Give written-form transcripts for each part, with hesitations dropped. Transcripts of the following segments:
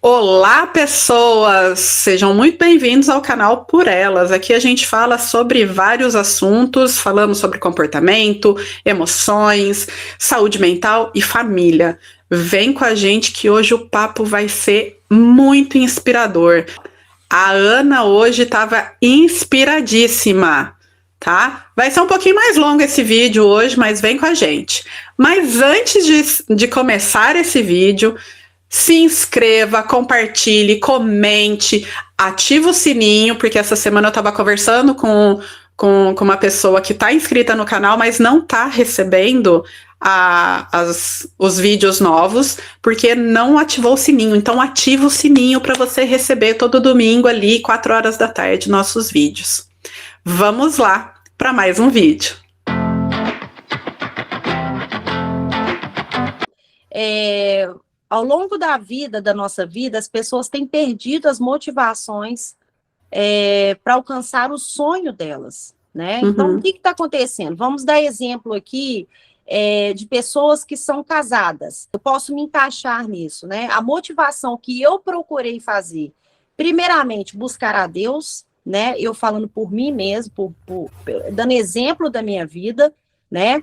Olá, pessoas! Sejam muito bem-vindos ao canal Por Elas. Aqui a gente fala sobre vários assuntos, falamos sobre comportamento, emoções, saúde mental e família. Vem com a gente que hoje o papo vai ser muito inspirador. A Ana hoje estava inspiradíssima, tá? Vai ser um pouquinho mais longo esse vídeo hoje, mas vem com a gente. Mas antes de começar esse vídeo, se inscreva, compartilhe, comente, ativa o sininho, porque essa semana eu estava conversando com uma pessoa que está inscrita no canal, mas não está recebendo os vídeos novos, porque não ativou o sininho. Então ativa o sininho para você receber todo domingo ali, 4 horas da tarde, nossos vídeos. Vamos lá para mais um vídeo. Ao longo da nossa vida, as pessoas têm perdido as motivações para alcançar o sonho delas, né? Então, o que está acontecendo? Vamos dar exemplo aqui de pessoas que são casadas. Eu posso me encaixar nisso, né? A motivação que eu procurei fazer, primeiramente, buscar a Deus, né? Eu falando por mim mesmo, dando exemplo da minha vida, né?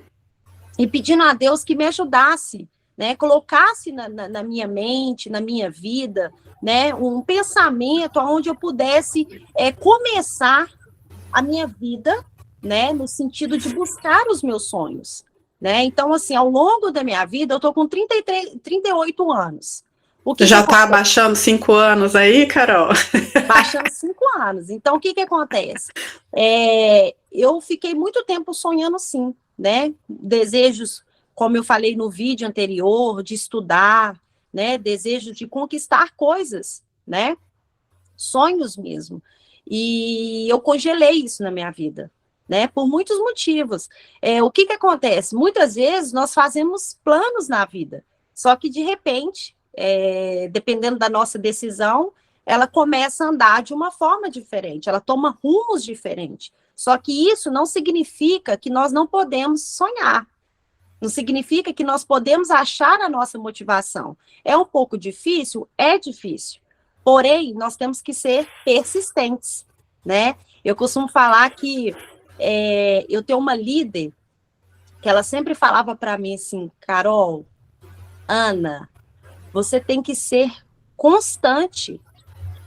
E pedindo a Deus que me ajudasse, né, colocasse na minha mente, na minha vida, né, um pensamento onde eu pudesse começar a minha vida, né, no sentido de buscar os meus sonhos, né? Então, assim, ao longo da minha vida, eu estou com 38 anos. Já está abaixando 5 anos aí, Carol? Baixando 5 anos. Então, o que acontece? Eu fiquei muito tempo sonhando, sim, né? Desejos, como eu falei no vídeo anterior, de estudar, né? Desejo de conquistar coisas, né? Sonhos mesmo. E eu congelei isso na minha vida, né? Por muitos motivos. O que acontece? Muitas vezes nós fazemos planos na vida, só que de repente, dependendo da nossa decisão, ela começa a andar de uma forma diferente, ela toma rumos diferentes. Só que isso não significa que nós não podemos sonhar. Não significa que nós podemos achar a nossa motivação. É um pouco difícil? É difícil. Porém, nós temos que ser persistentes, né? Eu costumo falar que eu tenho uma líder que ela sempre falava para mim assim, Carol, Ana, você tem que ser constante.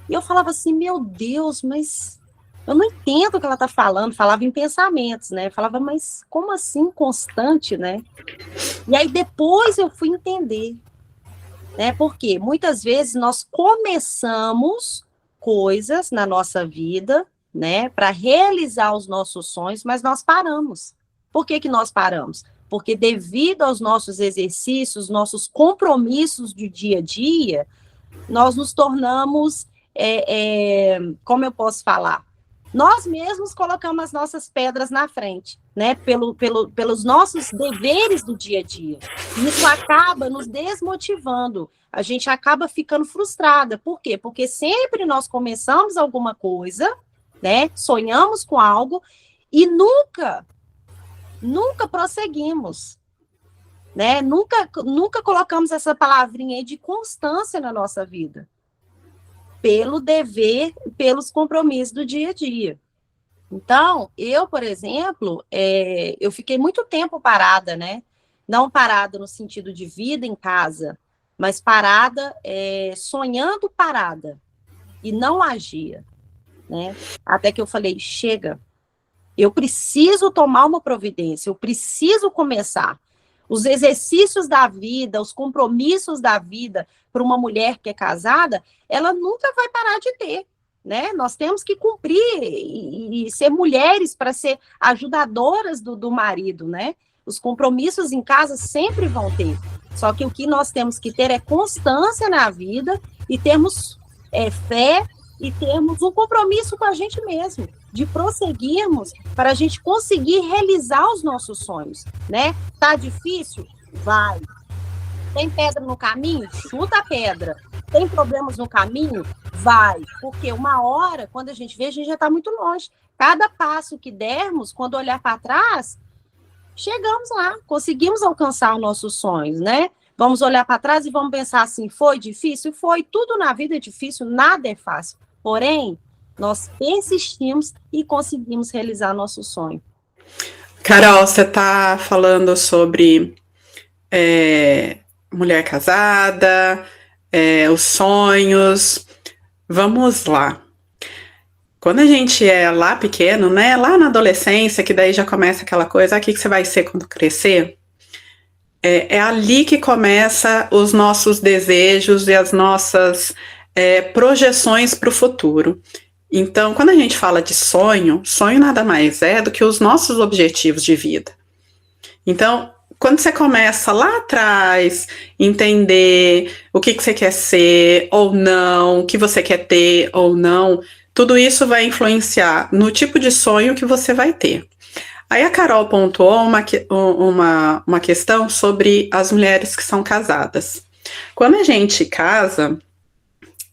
E eu falava assim, meu Deus, mas eu não entendo o que ela está falando. Falava em pensamentos, né? Falava, mas como assim constante, né? E aí depois eu fui entender, né? Porque muitas vezes nós começamos coisas na nossa vida, né? Para realizar os nossos sonhos, mas nós paramos. Por que nós paramos? Porque devido aos nossos exercícios, nossos compromissos do dia a dia, nós nos tornamos, como eu posso falar? Nós mesmos colocamos as nossas pedras na frente, né? Pelos nossos deveres do dia a dia. Isso acaba nos desmotivando. A gente acaba ficando frustrada. Por quê? Porque sempre nós começamos alguma coisa, né? Sonhamos com algo e nunca prosseguimos, né? Nunca colocamos essa palavrinha aí de constância na nossa vida, pelo dever, pelos compromissos do dia a dia. Então, eu, por exemplo, eu fiquei muito tempo parada, né? Não parada no sentido de vida em casa, mas parada, sonhando parada, e não agia, né? Até que eu falei, chega, eu preciso tomar uma providência, eu preciso começar. Os exercícios da vida, os compromissos da vida para uma mulher que é casada, ela nunca vai parar de ter, né? Nós temos que cumprir e ser mulheres para ser ajudadoras do marido, né? Os compromissos em casa sempre vão ter. Só que o que nós temos que ter é constância na vida e termos fé e termos um compromisso com a gente mesmo, de prosseguirmos para a gente conseguir realizar os nossos sonhos, né? Tá difícil? Vai. Tem pedra no caminho? Chuta a pedra. Tem problemas no caminho? Vai. Porque uma hora, quando a gente vê, a gente já está muito longe. Cada passo que dermos, quando olhar para trás, chegamos lá, conseguimos alcançar os nossos sonhos, né? Vamos olhar para trás e vamos pensar assim, foi difícil? Foi, tudo na vida é difícil, nada é fácil. Porém, nós persistimos e conseguimos realizar nosso sonho. Carol, você está falando sobre mulher casada, os sonhos. Vamos lá. Quando a gente é lá pequeno, né, lá na adolescência, que daí já começa aquela coisa, o que você vai ser quando crescer? É ali que começa os nossos desejos e as nossas projeções para o futuro. Então, quando a gente fala de sonho, sonho nada mais é do que os nossos objetivos de vida. Então, quando você começa lá atrás, entender o que você quer ser ou não, o que você quer ter ou não, tudo isso vai influenciar no tipo de sonho que você vai ter. Aí a Carol pontuou uma questão sobre as mulheres que são casadas. Quando a gente casa,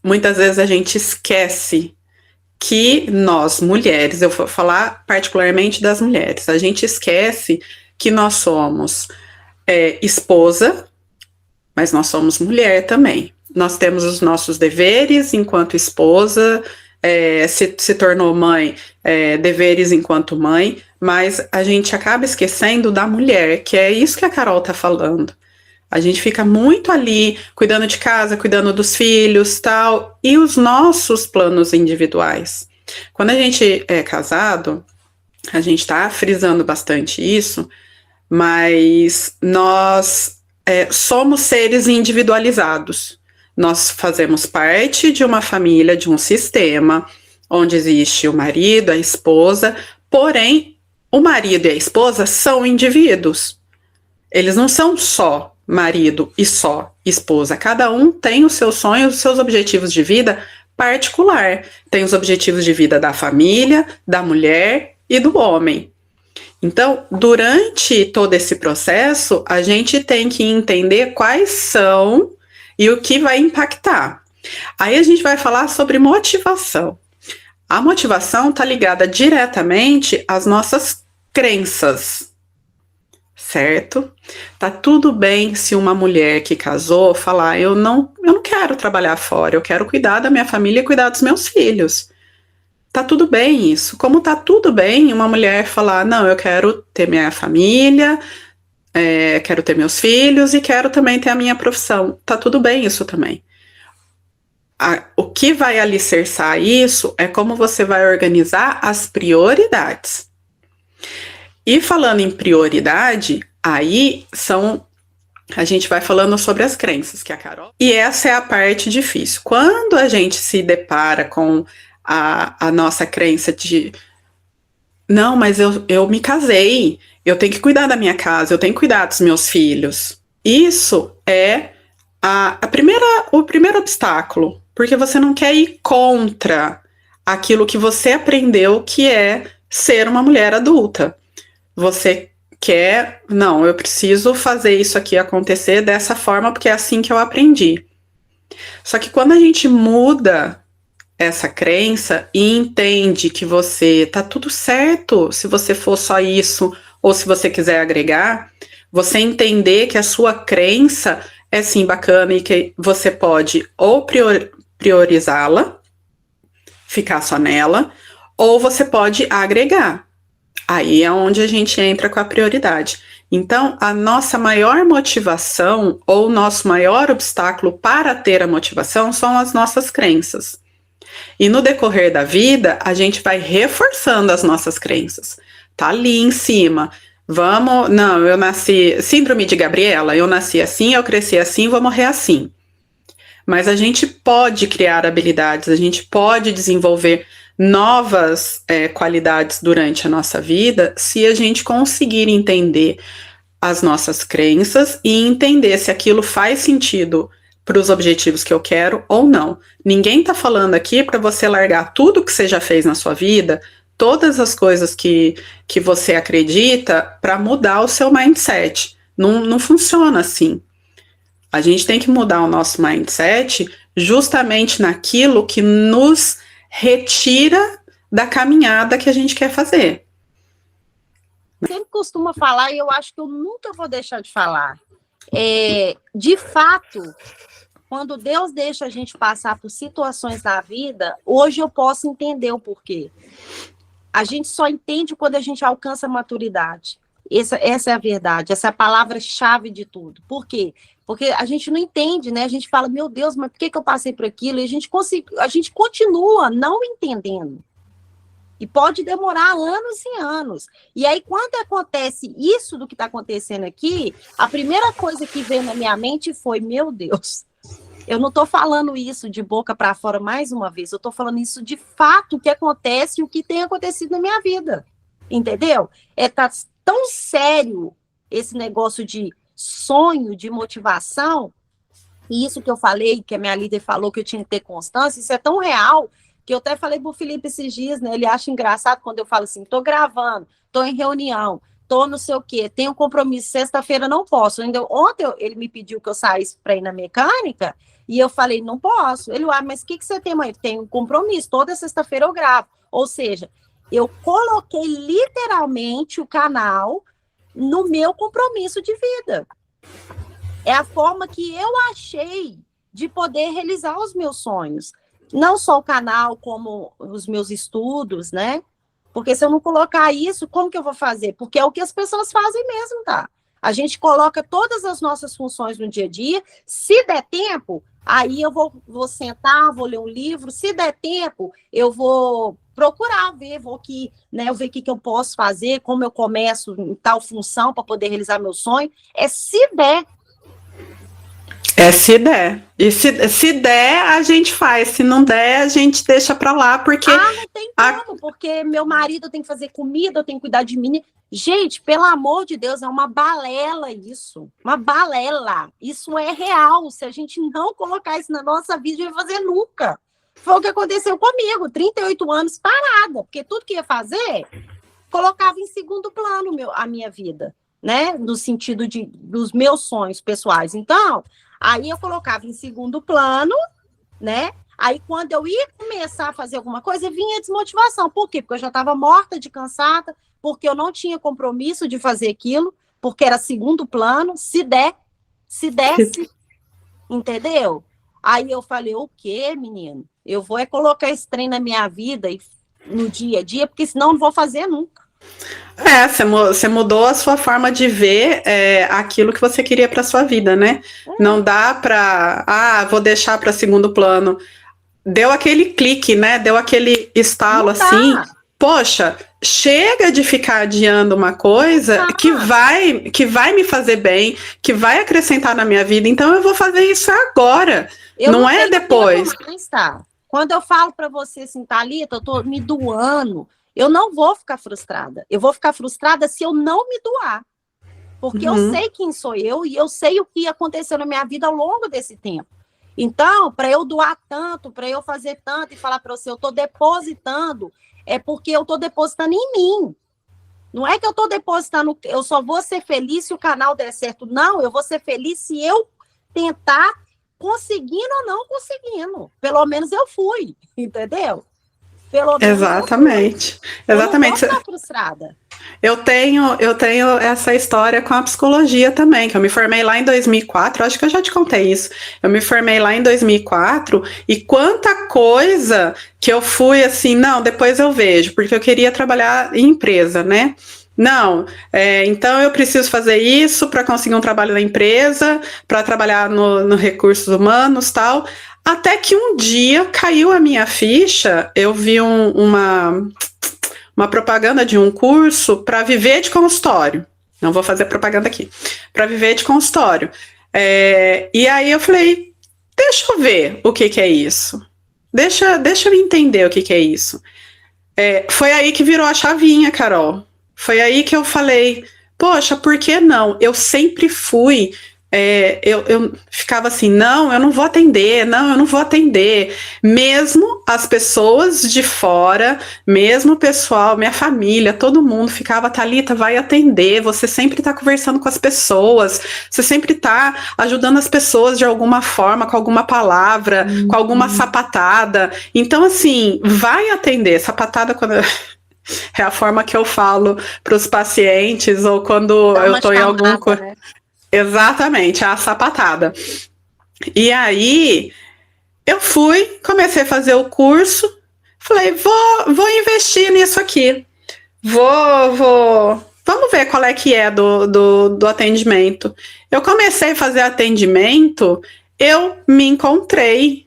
muitas vezes a gente esquece que nós, mulheres, eu vou falar particularmente das mulheres, a gente esquece que nós somos esposa, mas nós somos mulher também. Nós temos os nossos deveres enquanto esposa, se tornou mãe, deveres enquanto mãe, mas a gente acaba esquecendo da mulher, que é isso que a Carol tá falando. A gente fica muito ali, cuidando de casa, cuidando dos filhos, tal, e os nossos planos individuais. Quando a gente é casado, a gente tá frisando bastante isso, mas nós somos seres individualizados. Nós fazemos parte de uma família, de um sistema, onde existe o marido, a esposa, porém, o marido e a esposa são indivíduos. Eles não são só marido e só esposa. Cada um tem os seus sonhos, os seus objetivos de vida particular. Tem os objetivos de vida da família, da mulher e do homem. Então, durante todo esse processo, a gente tem que entender quais são e o que vai impactar. Aí a gente vai falar sobre motivação. A motivação está ligada diretamente às nossas crenças, certo? Tá tudo bem se uma mulher que casou falar, eu não quero trabalhar fora, eu quero cuidar da minha família e cuidar dos meus filhos. Tá tudo bem isso. Como tá tudo bem uma mulher falar, não, eu quero ter minha família, quero ter meus filhos e quero também ter a minha profissão. Tá tudo bem isso também. O que vai alicerçar isso é como você vai organizar as prioridades. E falando em prioridade, aí a gente vai falando sobre as crenças, que a Carol... E essa é a parte difícil. Quando a gente se depara com a nossa crença de não, mas eu me casei, eu tenho que cuidar da minha casa, eu tenho que cuidar dos meus filhos. Isso é o primeiro obstáculo, porque você não quer ir contra aquilo que você aprendeu que é ser uma mulher adulta. Você quer, não, eu preciso fazer isso aqui acontecer dessa forma, porque é assim que eu aprendi. Só que quando a gente muda essa crença e entende que você tá tudo certo se você for só isso ou se você quiser agregar, você entender que a sua crença é sim bacana e que você pode ou priorizá-la, ficar só nela, ou você pode agregar. Aí é onde a gente entra com a prioridade. Então, a nossa maior motivação ou o nosso maior obstáculo para ter a motivação são as nossas crenças. E no decorrer da vida, a gente vai reforçando as nossas crenças. Tá ali em cima. Eu nasci, síndrome de Gabriela, eu nasci assim, eu cresci assim, vou morrer assim. Mas a gente pode criar habilidades, a gente pode desenvolver novas qualidades durante a nossa vida se a gente conseguir entender as nossas crenças e entender se aquilo faz sentido para os objetivos que eu quero ou não. Ninguém está falando aqui para você largar tudo que você já fez na sua vida, todas as coisas que você acredita, para mudar o seu mindset. Não funciona assim. A gente tem que mudar o nosso mindset justamente naquilo que nos retira da caminhada que a gente quer fazer. Sempre costumo falar, e eu acho que eu nunca vou deixar de falar, de fato, quando Deus deixa a gente passar por situações na vida, hoje eu posso entender o porquê. A gente só entende quando a gente alcança a maturidade. Essa é a verdade, essa é a palavra-chave de tudo. Por quê? Porque a gente não entende, né? A gente fala, meu Deus, mas por que eu passei por aquilo? E a gente continua não entendendo. E pode demorar anos e anos. E aí, quando acontece isso do que está acontecendo aqui, a primeira coisa que veio na minha mente foi, meu Deus, eu não estou falando isso de boca para fora mais uma vez, eu estou falando isso de fato, o que acontece e o que tem acontecido na minha vida. Entendeu? Tá tão sério esse negócio de sonho, de motivação, e isso que eu falei, que a minha líder falou que eu tinha que ter constância, isso é tão real, que eu até falei pro Felipe esses dias, né, ele acha engraçado quando eu falo assim, tô gravando, tô em reunião, tô não sei o quê, tenho um compromisso, sexta-feira não posso. Ontem ele me pediu que eu saísse para ir na mecânica, e eu falei, não posso. Ele, mas o que você tem, mãe? Tem um compromisso, toda sexta-feira eu gravo. Ou seja, eu coloquei literalmente o canal no meu compromisso de vida. É a forma que eu achei de poder realizar os meus sonhos. Não só o canal, como os meus estudos, né? Porque se eu não colocar isso, como que eu vou fazer? Porque é o que as pessoas fazem mesmo, tá? A gente coloca todas as nossas funções no dia a dia. Se der tempo, aí eu vou sentar, vou ler um livro. Se der tempo, eu vou procurar ver, eu ver o que eu posso fazer, como eu começo em tal função para poder realizar meu sonho. Se der. Se der. E se der, a gente faz. Se não der, a gente deixa para lá, porque... não tem como, porque meu marido tem que fazer comida, eu tenho que cuidar de mim. Gente, pelo amor de Deus, é uma balela isso. Uma balela. Isso é real. Se a gente não colocar isso na nossa vida, não vai fazer nunca. Foi o que aconteceu comigo, 38 anos parada, porque tudo que ia fazer, colocava em segundo plano a minha vida, né? No sentido dos meus sonhos pessoais. Então, aí eu colocava em segundo plano, né? Aí, quando eu ia começar a fazer alguma coisa, vinha a desmotivação. Por quê? Porque eu já estava morta de cansada, porque eu não tinha compromisso de fazer aquilo, porque era segundo plano, se desse, entendeu? Aí eu falei, o quê, menino? Eu vou colocar esse trem na minha vida no dia a dia, porque senão eu não vou fazer nunca. Você mudou a sua forma de ver aquilo que você queria para sua vida, né? Não dá para, vou deixar para segundo plano. Deu aquele clique, né? Deu aquele estalo assim. Poxa, chega de ficar adiando uma coisa que vai me fazer bem, que vai acrescentar na minha vida. Então eu vou fazer isso agora. Não é depois. Quando eu falo para você assim, Thalita, eu tô me doando, eu não vou ficar frustrada. Eu vou ficar frustrada se eu não me doar. Porque eu sei quem sou eu e eu sei o que aconteceu na minha vida ao longo desse tempo. Então, para eu doar tanto, para eu fazer tanto e falar para você, eu estou depositando, é porque eu estou depositando em mim. Não é que eu estou depositando, eu só vou ser feliz se o canal der certo. Não, eu vou ser feliz se eu tentar, conseguindo ou não conseguindo. Pelo menos eu fui, entendeu? Pelo menos exatamente. Eu não vou ficar frustrada. Eu tenho essa história com a psicologia também, que eu me formei lá em 2004, acho que eu já te contei isso. Eu me formei lá em 2004 e quanta coisa que eu fui assim, não, depois eu vejo, porque eu queria trabalhar em empresa, né? Não, então eu preciso fazer isso para conseguir um trabalho na empresa, para trabalhar no recursos humanos, tal. Até que um dia caiu a minha ficha, eu vi uma propaganda de um curso para viver de consultório. Não vou fazer propaganda aqui. Para viver de consultório. E aí eu falei, deixa eu ver o que é isso. Deixa eu entender o que é isso. Foi aí que virou a chavinha, Carol. Foi aí que eu falei, poxa, por que não? Eu sempre fui... eu ficava assim, não, eu não vou atender, mesmo as pessoas de fora, mesmo o pessoal, minha família, todo mundo ficava, Thalita, vai atender, você sempre tá conversando com as pessoas, você sempre tá ajudando as pessoas de alguma forma, com alguma palavra, com alguma sapatada, então assim, vai atender, sapatada quando... É a forma que eu falo para os pacientes, ou quando eu estou em algum... Né? Exatamente, a sapatada. E aí eu comecei a fazer o curso, falei, vou investir nisso aqui. Vamos ver qual é que é do atendimento. Eu comecei a fazer atendimento, eu me encontrei.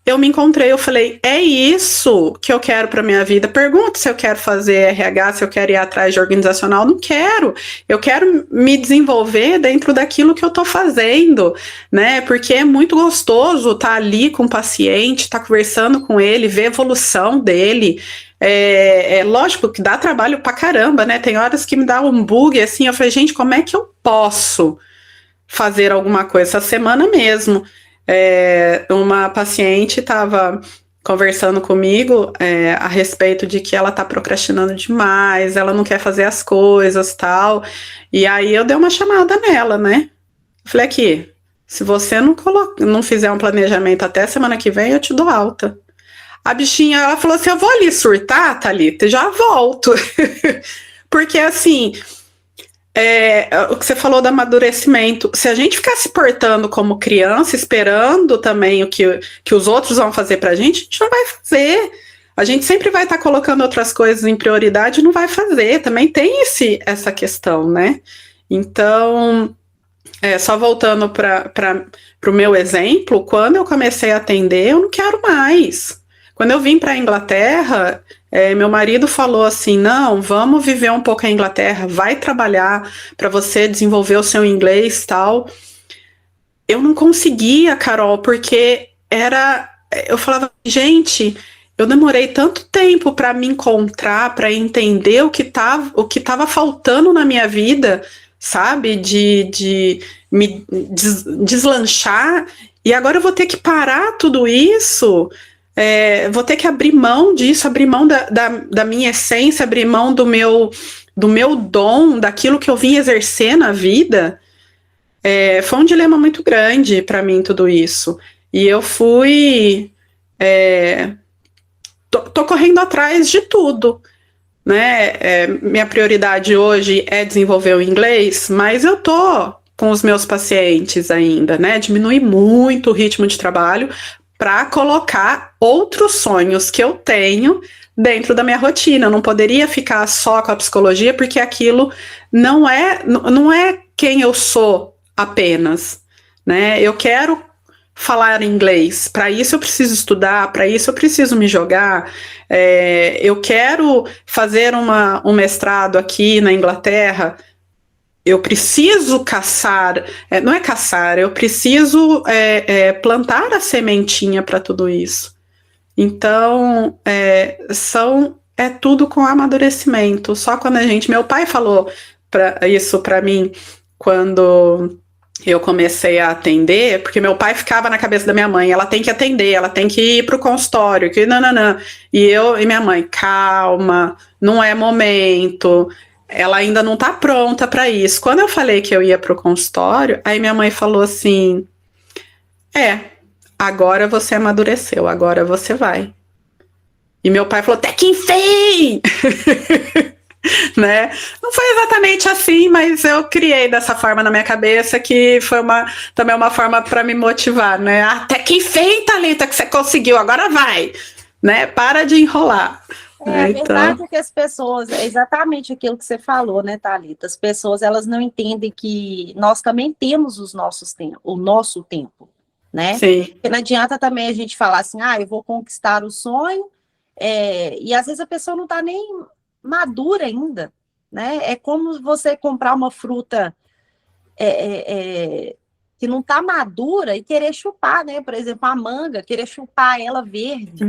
Eu falei, é isso que eu quero para minha vida. Pergunta se eu quero fazer RH, se eu quero ir atrás de organizacional. Não quero. Eu quero me desenvolver dentro daquilo que eu estou fazendo, né? Porque é muito gostoso estar ali com o paciente, estar conversando com ele, ver a evolução dele. É lógico que dá trabalho pra caramba, né? Tem horas que me dá um bug assim. Eu falei, gente, como é que eu posso fazer alguma coisa? Essa semana mesmo. Uma paciente estava conversando comigo a respeito de que ela está procrastinando demais, ela não quer fazer as coisas, tal. E aí eu dei uma chamada nela, né? Falei aqui, se você não fizer um planejamento até semana que vem, eu te dou alta. A bichinha, ela falou assim, eu vou ali surtar, Thalita, já volto. Porque assim, o que você falou do amadurecimento, se a gente ficar se portando como criança, esperando também o que os outros vão fazer pra gente, a gente não vai fazer. A gente sempre vai estar colocando outras coisas em prioridade e não vai fazer. Também tem essa questão, né? Então, só voltando para o meu exemplo, quando eu comecei a atender, eu não quero mais. Quando eu vim para a Inglaterra, meu marido falou assim, não, vamos viver um pouco a Inglaterra, vai trabalhar para você desenvolver o seu inglês e tal. Eu não conseguia, Carol, porque eu falava, gente, eu demorei tanto tempo para me encontrar, para entender o que estava faltando na minha vida, sabe? De me deslanchar, e agora eu vou ter que parar tudo isso. Vou ter que abrir mão disso, abrir mão da minha essência, abrir mão do meu dom, daquilo que eu vim exercer na vida. Foi um dilema muito grande para mim tudo isso. E eu tô correndo atrás de tudo, né? Minha prioridade hoje é desenvolver o inglês, mas eu tô com os meus pacientes ainda, né? Diminuir muito o ritmo de trabalho para colocar outros sonhos que eu tenho dentro da minha rotina. Eu não poderia ficar só com a psicologia, porque aquilo não é quem eu sou apenas, né? Eu quero falar inglês, para isso eu preciso estudar, para isso eu preciso me jogar. Eu quero fazer um mestrado aqui na Inglaterra, eu preciso caçar, não é caçar, eu preciso plantar a sementinha para tudo isso. Então, é tudo com amadurecimento. Só quando meu pai falou isso para mim, quando eu comecei a atender, porque meu pai ficava na cabeça da minha mãe, ela tem que atender, ela tem que ir pro consultório, que nananã. E minha mãe, calma, não é momento, ela ainda não tá pronta para isso. Quando eu falei que eu ia pro consultório, aí minha mãe falou assim, agora você amadureceu, agora você vai. E meu pai falou, até que enfim! Né? Não foi exatamente assim, mas eu criei dessa forma na minha cabeça, que foi também uma forma para me motivar, né? Até que enfim, Thalita, que você conseguiu, agora vai, né? Para de enrolar. A verdade é que as pessoas, é exatamente aquilo que você falou, né, Thalita? As pessoas, elas não entendem que nós também temos o nosso tempo, né? Sim. Porque não adianta também a gente falar assim, eu vou conquistar o sonho, e às vezes a pessoa não está nem madura ainda, né? É como você comprar uma fruta que não está madura e querer chupar, né? Por exemplo, a manga, querer chupar ela verde,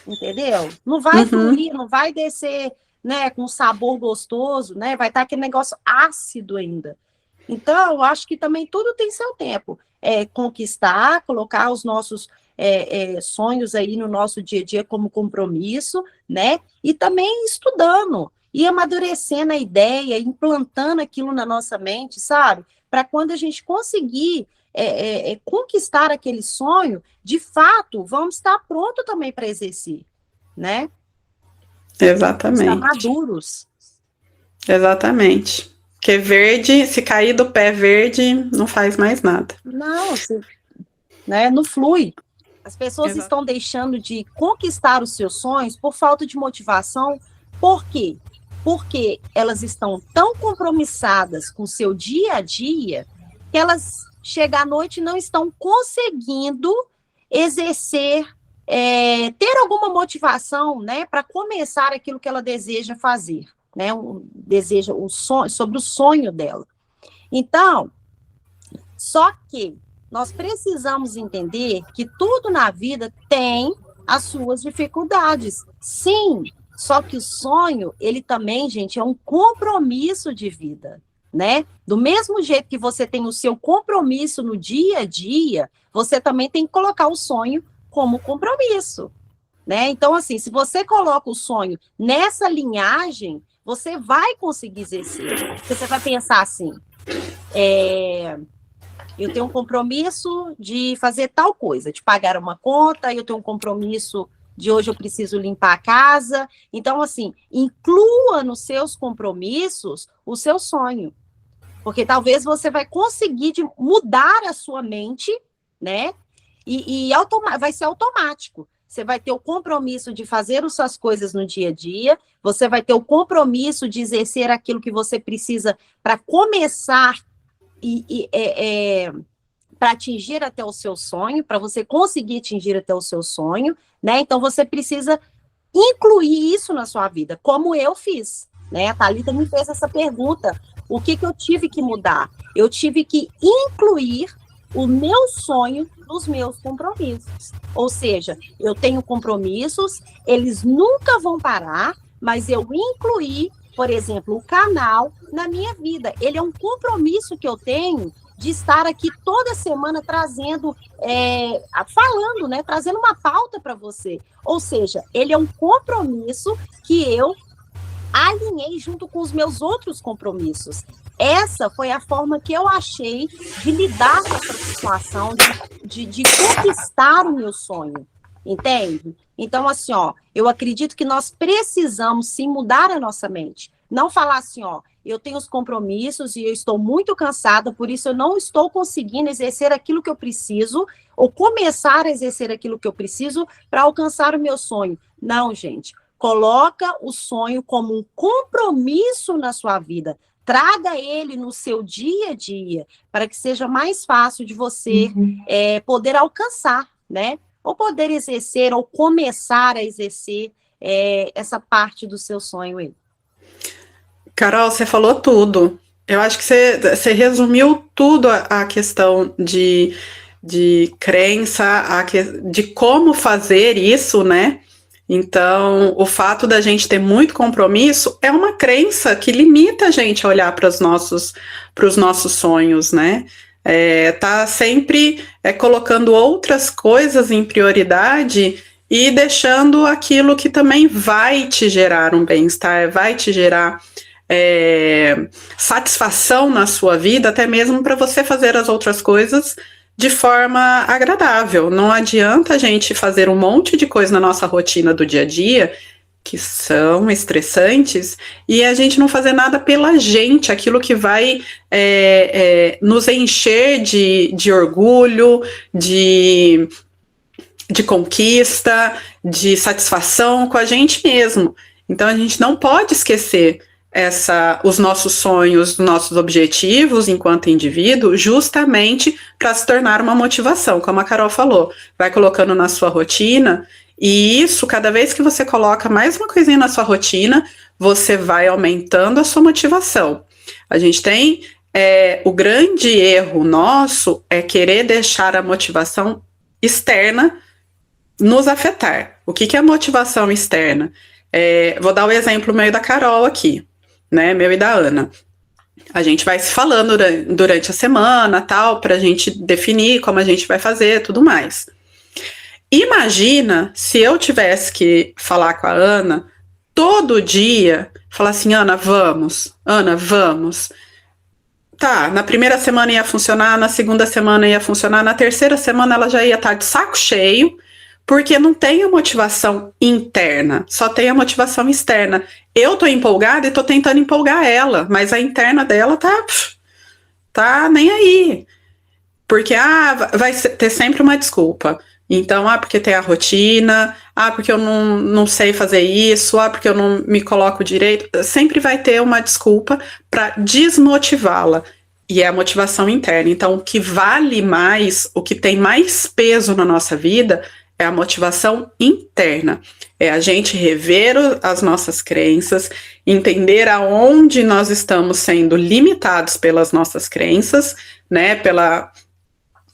entendeu? Não vai fluir, não vai descer, né, com sabor gostoso, né? Vai estar aquele negócio ácido ainda. Então, eu acho que também tudo tem seu tempo. Conquistar, colocar os nossos sonhos aí no nosso dia a dia como compromisso, né? E também estudando, e amadurecendo a ideia, implantando aquilo na nossa mente, sabe? Para quando a gente conseguir conquistar aquele sonho, de fato, vamos estar pronto também para exercer, né? Exatamente. Estar maduros. Exatamente. Porque verde, se cair do pé verde, não faz mais nada. Não, né, não flui. As pessoas Exato. estão deixando de conquistar os seus sonhos por falta de motivação. Por quê? Porque elas estão tão compromissadas com o seu dia a dia que elas chegam à noite e não estão conseguindo exercer, ter alguma motivação, né, para começar aquilo que ela deseja fazer, né, sobre o sonho dela. Então, só que nós precisamos entender que tudo na vida tem as suas dificuldades. Sim, só que o sonho, ele também, gente, é um compromisso de vida, né? Do mesmo jeito que você tem o seu compromisso no dia a dia, você também tem que colocar o sonho como compromisso, né? Então, assim, se você coloca o sonho nessa linhagem, você vai conseguir exercer. Você vai pensar assim, eu tenho um compromisso de fazer tal coisa, de pagar uma conta, eu tenho um compromisso de hoje eu preciso limpar a casa. Então, assim, inclua nos seus compromissos o seu sonho. Porque talvez você vai conseguir mudar a sua mente, né? E vai ser automático. Você vai ter o compromisso de fazer as suas coisas no dia a dia, você vai ter o compromisso de exercer aquilo que você precisa para começar para atingir até o seu sonho, para você conseguir atingir até o seu sonho, né? Então, você precisa incluir isso na sua vida, como eu fiz, né? A Thalita me fez essa pergunta, o que eu tive que mudar? Eu tive que incluir o meu sonho nos meus compromissos. Ou seja, eu tenho compromissos, eles nunca vão parar, mas eu incluí, por exemplo, o canal na minha vida. Ele é um compromisso que eu tenho de estar aqui toda semana trazendo, falando, né, trazendo uma pauta para você. Ou seja, ele é um compromisso que eu alinhei junto com os meus outros compromissos. Essa foi a forma que eu achei de lidar com essa situação, de conquistar o meu sonho, entende? Então, assim, eu acredito que nós precisamos, sim, mudar a nossa mente. Não falar assim, eu tenho os compromissos e eu estou muito cansada, por isso eu não estou conseguindo exercer aquilo que eu preciso, ou começar a exercer aquilo que eu preciso para alcançar o meu sonho. Não, gente. Coloca o sonho como um compromisso na sua vida. Traga ele no seu dia a dia, para que seja mais fácil de você poder alcançar, né? Ou poder exercer, ou começar a exercer essa parte do seu sonho aí. Carol, você falou tudo. Eu acho que você resumiu tudo a questão de crença, de como fazer isso, né? Então, o fato da gente ter muito compromisso é uma crença que limita a gente a olhar para os nossos sonhos, né? Tá sempre colocando outras coisas em prioridade e deixando aquilo que também vai te gerar um bem-estar, vai te gerar satisfação na sua vida, até mesmo para você fazer as outras coisas de forma agradável. Não adianta a gente fazer um monte de coisa na nossa rotina do dia a dia que são estressantes e a gente não fazer nada pela gente, aquilo que vai nos encher de orgulho, de conquista, de satisfação com a gente mesmo. Então a gente não pode esquecer os nossos sonhos, os nossos objetivos enquanto indivíduo, justamente para se tornar uma motivação, como a Carol falou, vai colocando na sua rotina, e isso, cada vez que você coloca mais uma coisinha na sua rotina, você vai aumentando a sua motivação. A gente tem, o grande erro nosso é querer deixar a motivação externa nos afetar. O que é a motivação externa? Vou dar o exemplo meio da Carol aqui, né, meu e da Ana. A gente vai se falando durante a semana, tal, para a gente definir como a gente vai fazer, tudo mais. Imagina se eu tivesse que falar com a Ana todo dia, falar assim, Ana, vamos. Tá, na primeira semana ia funcionar, na segunda semana ia funcionar, na terceira semana ela já ia estar de saco cheio, Porque não tem a motivação interna, só tem a motivação externa. Eu tô empolgada e tô tentando empolgar ela, mas a interna dela tá nem aí. Porque, vai ter sempre uma desculpa. Então, porque tem a rotina, porque eu não sei fazer isso, porque eu não me coloco direito. Sempre vai ter uma desculpa para desmotivá-la. E é a motivação interna. Então, o que vale mais, o que tem mais peso na nossa vida é a motivação interna. É a gente rever as nossas crenças, entender aonde nós estamos sendo limitados pelas nossas crenças, né? Pela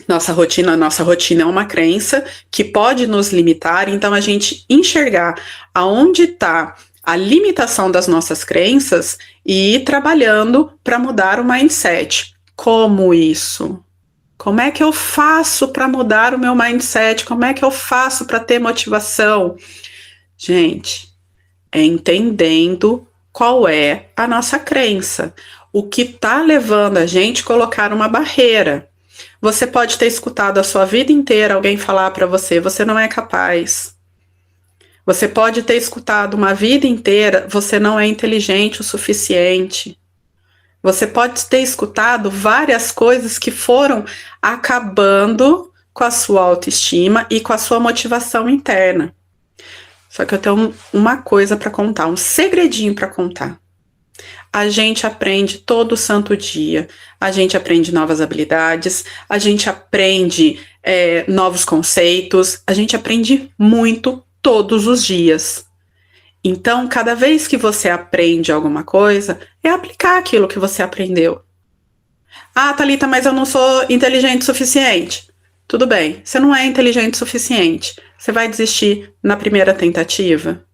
nossa rotina é uma crença que pode nos limitar, então a gente enxergar aonde está a limitação das nossas crenças e ir trabalhando para mudar o mindset. Como isso? Como é que eu faço para mudar o meu mindset? Como é que eu faço para ter motivação? Gente, é entendendo qual é a nossa crença, o que está levando a gente a colocar uma barreira. Você pode ter escutado a sua vida inteira alguém falar para você, você não é capaz. Você pode ter escutado uma vida inteira, você não é inteligente o suficiente. Você pode ter escutado várias coisas que foram acabando com a sua autoestima e com a sua motivação interna. Só que eu tenho uma coisa para contar, um segredinho para contar. A gente aprende todo santo dia, a gente aprende novas habilidades, a gente aprende novos conceitos, a gente aprende muito todos os dias. Então, cada vez que você aprende alguma coisa, é aplicar aquilo que você aprendeu. Thalita, mas eu não sou inteligente o suficiente. Tudo bem, você não é inteligente o suficiente. Você vai desistir na primeira tentativa?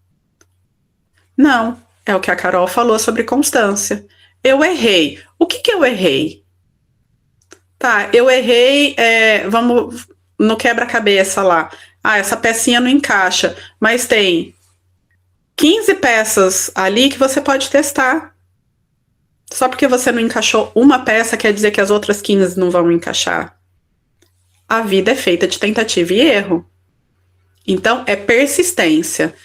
Não. É o que a Carol falou sobre constância. Eu errei. O que eu errei? Eu errei, vamos no quebra-cabeça lá. Essa pecinha não encaixa, mas tem 15 peças ali que você pode testar. Só porque você não encaixou uma peça quer dizer que as outras 15 não vão encaixar. A vida é feita de tentativa e erro. Então, é persistência.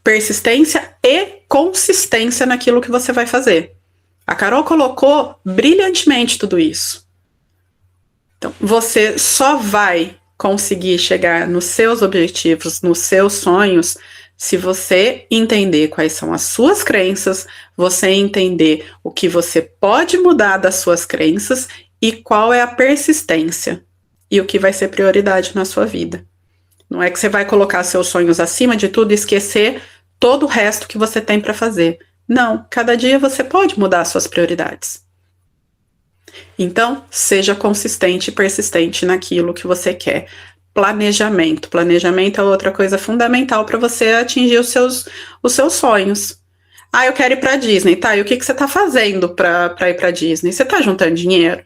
Persistência e consistência naquilo que você vai fazer. A Carol colocou brilhantemente tudo isso. Então, você só vai conseguir chegar nos seus objetivos, nos seus sonhos, se você entender quais são as suas crenças, você entender o que você pode mudar das suas crenças e qual é a persistência e o que vai ser prioridade na sua vida. Não é que você vai colocar seus sonhos acima de tudo e esquecer todo o resto que você tem para fazer. Não, cada dia você pode mudar suas prioridades. Então, seja consistente e persistente naquilo que você quer. Planejamento. Planejamento é outra coisa fundamental para você atingir os seus sonhos. Eu quero ir para Disney, tá? E o que você está fazendo para ir para Disney? Você está juntando dinheiro?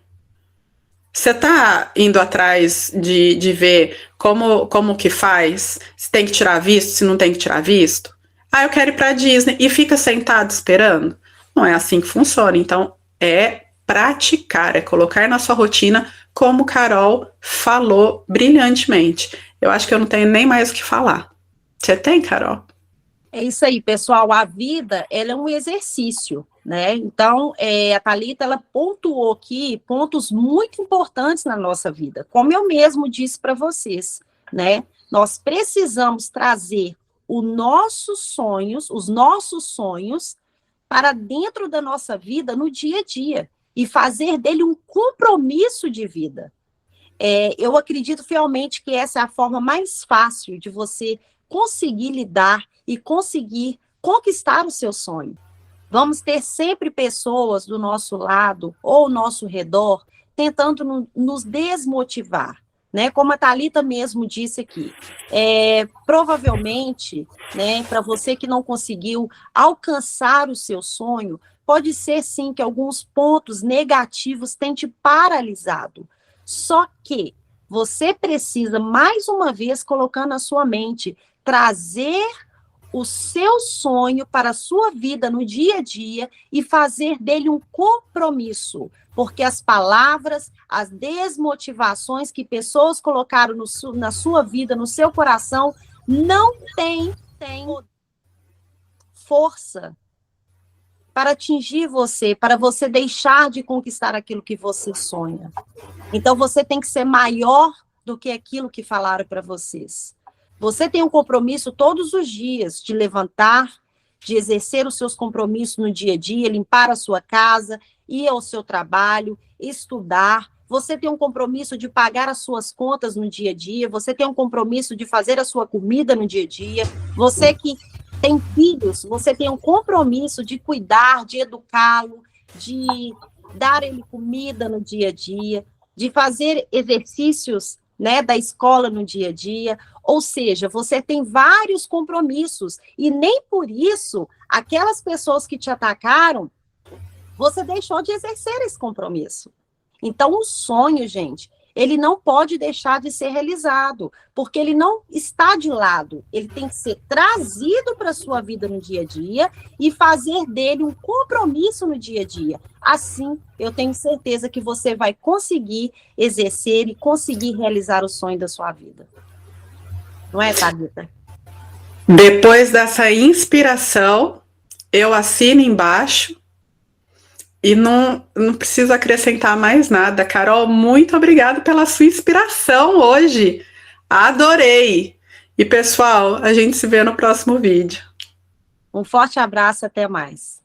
Você está indo atrás de ver como que faz? Se tem que tirar visto, se não tem que tirar visto? Eu quero ir para Disney e fica sentado esperando? Não é assim que funciona. Então, é praticar, é colocar na sua rotina, como Carol falou brilhantemente. Eu acho que eu não tenho nem mais o que falar. Você tem, Carol? É isso aí, pessoal. A vida, ela é um exercício, né? Então, a Thalita, ela pontuou aqui pontos muito importantes na nossa vida. Como eu mesmo disse para vocês, né? Nós precisamos trazer os nossos sonhos, para dentro da nossa vida no dia a dia e fazer dele um compromisso de vida. Eu acredito fielmente que essa é a forma mais fácil de você conseguir lidar e conseguir conquistar o seu sonho. Vamos ter sempre pessoas do nosso lado ou ao nosso redor tentando nos desmotivar, né? Como a Thalita mesmo disse aqui. Provavelmente, né, para você que não conseguiu alcançar o seu sonho, pode ser sim que alguns pontos negativos tenham te paralisado. Só que você precisa, mais uma vez, colocar na sua mente, trazer o seu sonho para a sua vida no dia a dia e fazer dele um compromisso, porque as palavras, as desmotivações que pessoas colocaram na sua vida, no seu coração, não têm força para atingir você, para você deixar de conquistar aquilo que você sonha. Então, você tem que ser maior do que aquilo que falaram para vocês. Você tem um compromisso todos os dias de levantar, de exercer os seus compromissos no dia a dia, limpar a sua casa, ir ao seu trabalho, estudar. Você tem um compromisso de pagar as suas contas no dia a dia. Você tem um compromisso de fazer a sua comida no dia a dia. Você que tem filhos, você tem um compromisso de cuidar, de educá-lo, de dar ele comida no dia a dia, de fazer exercícios, né, da escola no dia a dia. Ou seja, você tem vários compromissos e nem por isso aquelas pessoas que te atacaram, você deixou de exercer esse compromisso. Então, o sonho, gente, ele não pode deixar de ser realizado, porque ele não está de lado, ele tem que ser trazido para a sua vida no dia a dia e fazer dele um compromisso no dia a dia. Assim, eu tenho certeza que você vai conseguir exercer e conseguir realizar o sonho da sua vida. Não é, Thalita? Depois dessa inspiração, eu assino embaixo e não preciso acrescentar mais nada. Carol, muito obrigada pela sua inspiração hoje. Adorei! E, pessoal, a gente se vê no próximo vídeo. Um forte abraço, até mais.